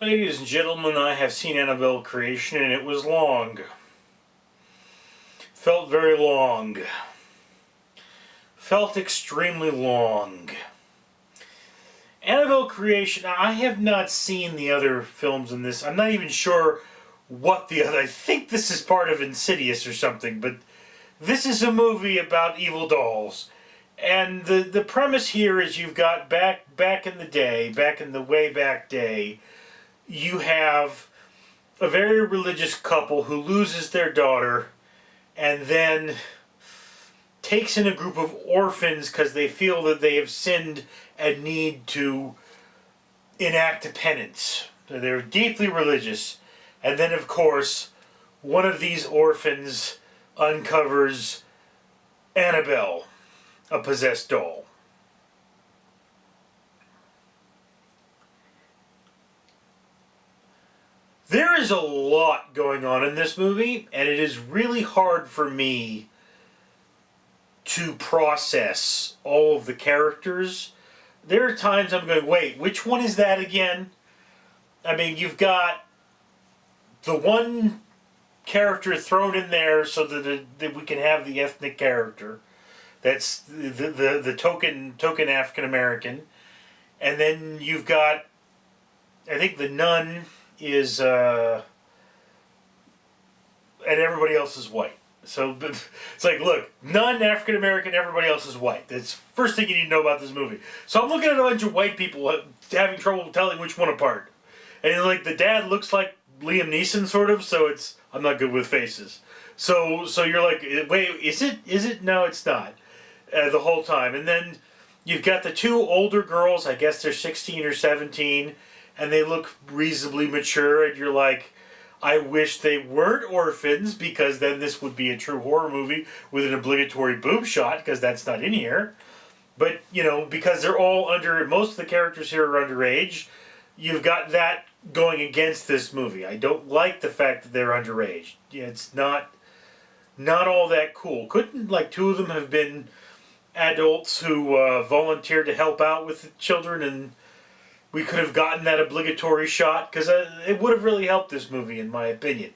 Ladies and gentlemen, I have seen Annabelle Creation and it was long. Felt very long. Felt extremely long. Annabelle Creation, I have not seen the other films in this. I'm not even sure what the other... I think this is part of Insidious or something, but this is a movie about evil dolls. And the premise here is you've got back in the day, back in the way back day, you have a very religious couple who loses their daughter and then takes in a group of orphans because they feel that they have sinned and need to enact a penance. They're deeply religious. And then, of course, one of these orphans uncovers Annabelle, a possessed doll. There is a lot going on in this movie, and it is really hard for me to process all of the characters. There are times I'm going, wait, which one is that again? I mean, you've got the one character thrown in there so that we can have the ethnic character. That's the token African American. And then you've got, I think the nun is and everybody else is white. So it's like, look, none African American, everybody else is white. That's the first thing you need to know about this movie. So I'm looking at a bunch of white people having trouble telling which one apart. And like the dad looks like Liam Neeson sort of, so I'm not good with faces. So you're like, wait, is it? No, it's not. The whole time. And then you've got the two older girls, I guess they're 16 or 17, and they look reasonably mature, and you're like, I wish they weren't orphans, because then this would be a true horror movie with an obligatory boob shot, because that's not in here. But, you know, because they're all most of the characters here are underage, you've got that going against this movie. I don't like the fact that they're underage. It's not all that cool. Couldn't, like, two of them have been adults who volunteered to help out with the children, and we could have gotten that obligatory shot, because it would have really helped this movie, in my opinion.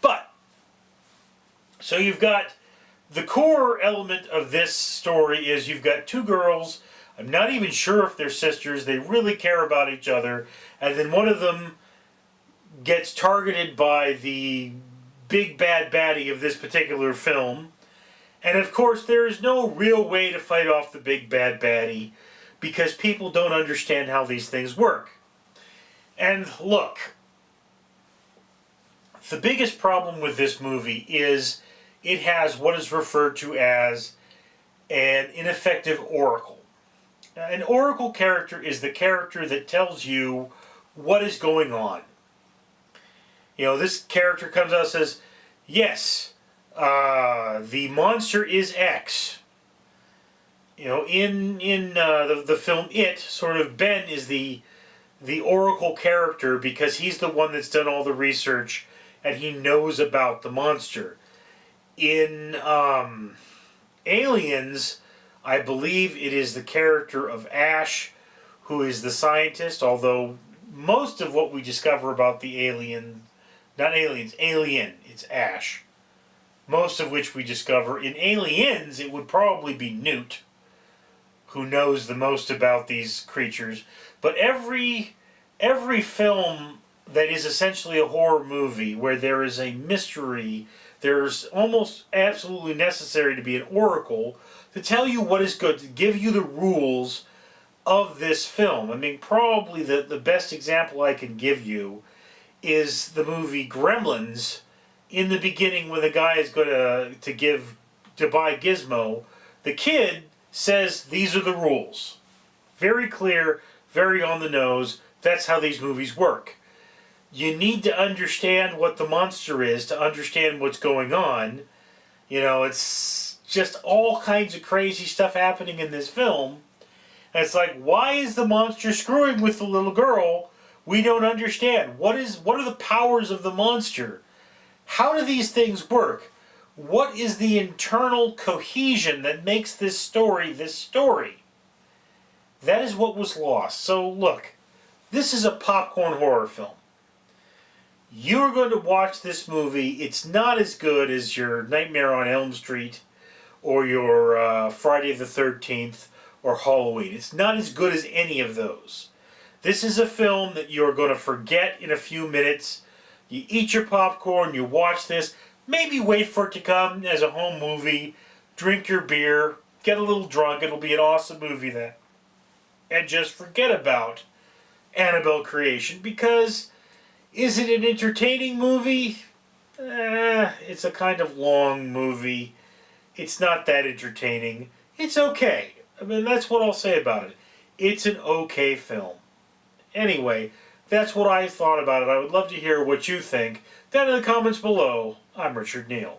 But, so you've got the core element of this story is you've got two girls. I'm not even sure if they're sisters. They really care about each other. And then one of them gets targeted by the big bad baddie of this particular film. And of course, there is no real way to fight off the big bad baddie, because people don't understand how these things work. And look, the biggest problem with this movie is it has what is referred to as an ineffective oracle. Now, an oracle character is the character that tells you what is going on. You know, this character comes out and says, yes, the monster is X. You know, in the film It, sort of Ben is the oracle character, because he's the one that's done all the research and he knows about the monster. In Aliens, I believe it is the character of Ash who is the scientist, although most of what we discover about the alien, Alien, it's Ash. Most of which we discover in Aliens, it would probably be Newt, who knows the most about these creatures. But every film that is essentially a horror movie where there is a mystery, there's almost absolutely necessary to be an oracle to tell you what is good, to give you the rules of this film. I mean, probably the best example I can give you is the movie Gremlins. In the beginning, when the guy is going to buy Gizmo, the kid says these are the rules. Very clear, very on the nose. That's how these movies work. You need to understand what the monster is to understand what's going on. You know, it's just all kinds of crazy stuff happening in this film. And it's like, why is the monster screwing with the little girl? We don't understand. What are the powers of the monster? How do these things work? What is the internal cohesion that makes this story this story? That is what was lost. So look, This is a popcorn horror film. You're going to watch this movie. It's not as good as your Nightmare on Elm Street or your Friday the 13th or Halloween. It's not as good as any of those. This is a film that you're going to forget in a few minutes. You eat your popcorn, you watch this, maybe wait for it to come as a home movie, drink your beer, get a little drunk, it'll be an awesome movie then. And just forget about Annabelle Creation, because is it an entertaining movie? It's a kind of long movie. It's not that entertaining. It's okay. I mean, that's what I'll say about it. It's an okay film. Anyway, that's what I thought about it. I would love to hear what you think. Down in the comments below, I'm Richard Neal.